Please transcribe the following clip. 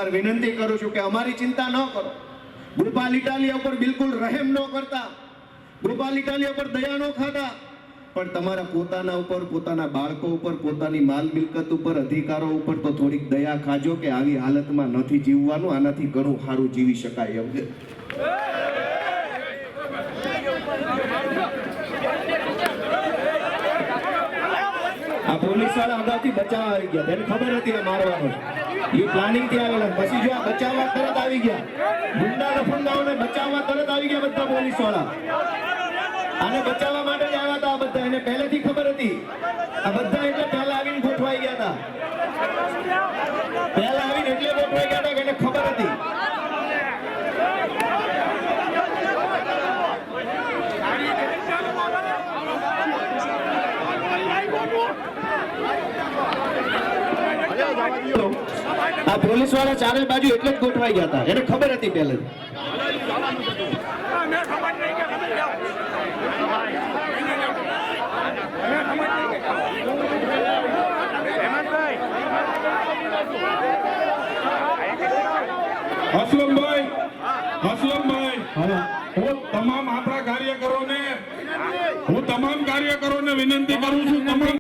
વિનંતી કરું છું કે અમારી ચિંતા ન કરો. ગોપાલ ઇટાલિયા ઉપર બિલકુલ રહેમ ન કરતા, ગોપાલ ઇટાલિયા ઉપર દયા ન ખાતા, પણ તમારા પોતાના ઉપર, પોતાના બાળકો ઉપર, પોતાની માલ મિલકત ઉપર, અધિકારો ઉપર તો થોડીક દયા ખાજો કે આવી હાલતમાં નથી જીવવાનું, આનાથી ઘણું સારું જીવી શકાય એમ છે. આ પોલીસ વાળા અગાઉથી બચાવવા આવી ગયા, તેને ખબર હતી ને મારવાનો, એ પ્લાનિંગ થી આવેલા. પછી જો આ બચાવવા તરત આવી ગયા, ગુંડા રફંદાઓને બચાવવા તરત આવી ગયા બધા પોલીસ વાળા. આને બચાવવા માટે જ આવ્યા હતા આ બધા, એને પહેલેથી ખબર હતી. આ બધા એટલે પહેલા આવીને ગોઠવાઈ ગયા હતા, પહેલા આવીને એટલે ગોઠવાઈ ગયા હતા કે એને ખબર હતી. આ પોલીસ વાળા ચારે બાજુ એટલે જ ગોઠવાઈ ગયા હતા, એને ખબર હતી પહેલા. અસલમભાઈ, હું તમામ આપણા કાર્યકરોને વિનંતી કરું છું, તમામ